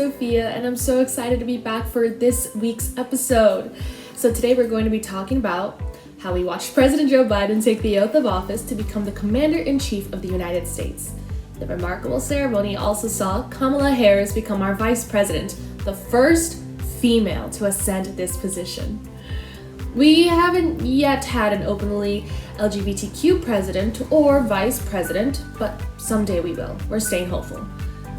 Sophia, and I'm so excited to be back for this week's episode. So today we're going to be talking about how we watched President Joe Biden take the oath of office to become the Commander-in-Chief of the United States. The remarkable ceremony also saw Kamala Harris become our Vice President, the first female to ascend this position. We haven't yet had an openly LGBTQ president or vice president, but someday we will. We're staying hopeful.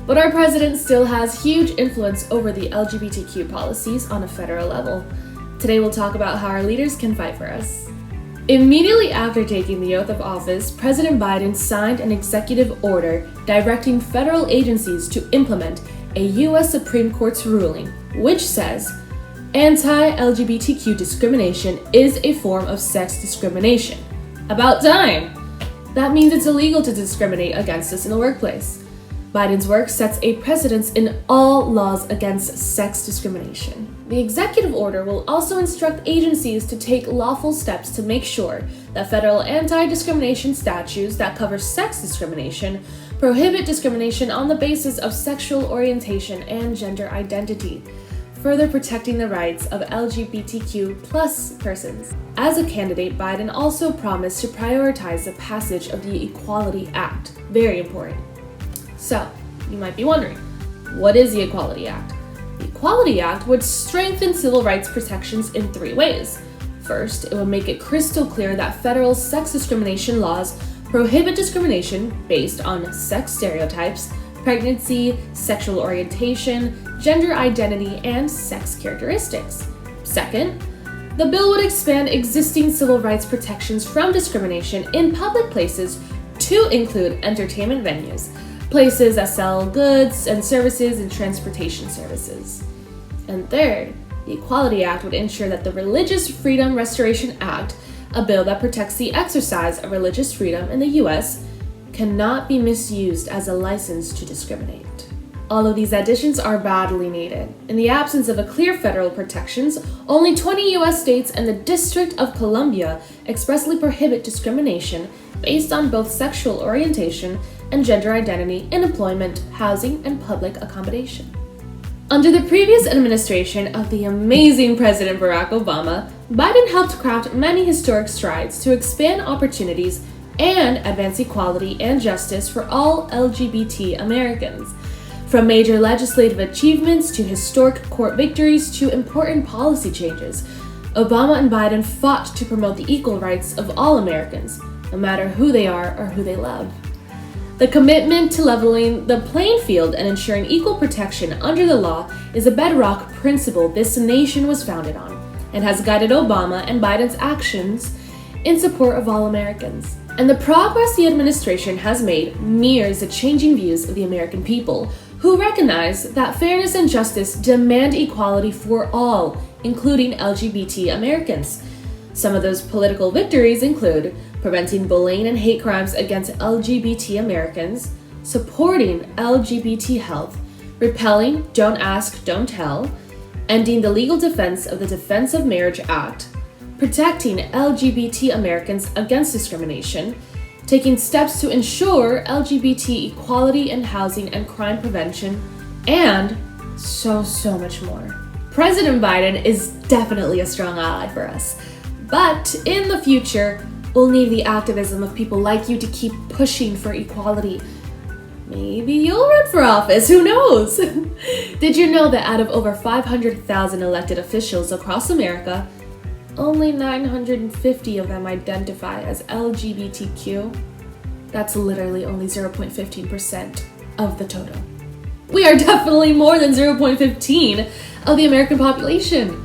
But our president still has huge influence over the LGBTQ policies on a federal level. Today we'll talk about how our leaders can fight for us. Immediately after taking the oath of office, President Biden signed an executive order directing federal agencies to implement a U.S. Supreme Court's ruling, which says anti-LGBTQ discrimination is a form of sex discrimination. About time! That means it's illegal to discriminate against us in the workplace. Biden's work sets a precedence in all laws against sex discrimination. The executive order will also instruct agencies to take lawful steps to make sure that federal anti-discrimination statutes that cover sex discrimination prohibit discrimination on the basis of sexual orientation and gender identity, further protecting the rights of LGBTQ+ persons. As a candidate, Biden also promised to prioritize the passage of the Equality Act. Very important. So, you might be wondering, what is the Equality Act? The Equality Act would strengthen civil rights protections in 3 ways. First, it would make it crystal clear that federal sex discrimination laws prohibit discrimination based on sex stereotypes, pregnancy, sexual orientation, gender identity, and sex characteristics. Second, the bill would expand existing civil rights protections from discrimination in public places to include entertainment venues, places that sell goods and services, and transportation services. And third, the Equality Act would ensure that the Religious Freedom Restoration Act, a bill that protects the exercise of religious freedom in the U.S., cannot be misused as a license to discriminate. All of these additions are badly needed. In the absence of a clear federal protections, only 20 U.S. states and the District of Columbia expressly prohibit discrimination based on both sexual orientation and gender identity in employment, housing, and public accommodation. Under the previous administration of the amazing President Barack Obama, Biden helped craft many historic strides to expand opportunities and advance equality and justice for all LGBT Americans. From major legislative achievements to historic court victories to important policy changes, Obama and Biden fought to promote the equal rights of all Americans, no matter who they are or who they love. The commitment to leveling the playing field and ensuring equal protection under the law is a bedrock principle this nation was founded on, and has guided Obama and Biden's actions in support of all Americans. And the progress the administration has made mirrors the changing views of the American people, who recognize that fairness and justice demand equality for all, including LGBT Americans. Some of those political victories include preventing bullying and hate crimes against LGBT Americans, supporting LGBT health, repelling Don't Ask, Don't Tell, ending the legal defense of the Defense of Marriage Act, protecting LGBT Americans against discrimination, taking steps to ensure LGBT equality in housing and crime prevention, and so much more. President Biden is definitely a strong ally for us, but in the future, we'll need the activism of people like you to keep pushing for equality. Maybe you'll run for office, who knows? Did you know that out of over 500,000 elected officials across America, only 950 of them identify as LGBTQ? That's literally only 0.15% of the total. We are definitely more than 0.15 of the American population.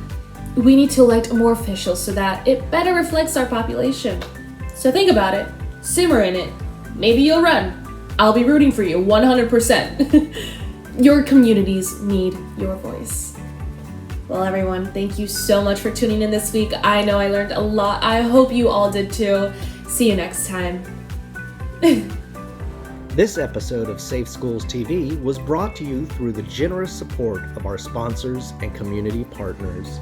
We need to elect more officials so that it better reflects our population. So think about it, simmer in it, maybe you'll run. I'll be rooting for you 100%. Your communities need your voice. Well, everyone, thank you so much for tuning in this week. I know I learned a lot. I hope you all did too. See you next time. This episode of Safe Schools TV was brought to you through the generous support of our sponsors and community partners.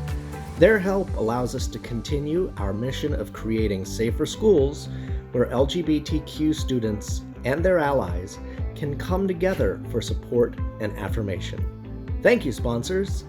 Their help allows us to continue our mission of creating safer schools where LGBTQ students and their allies can come together for support and affirmation. Thank you, sponsors.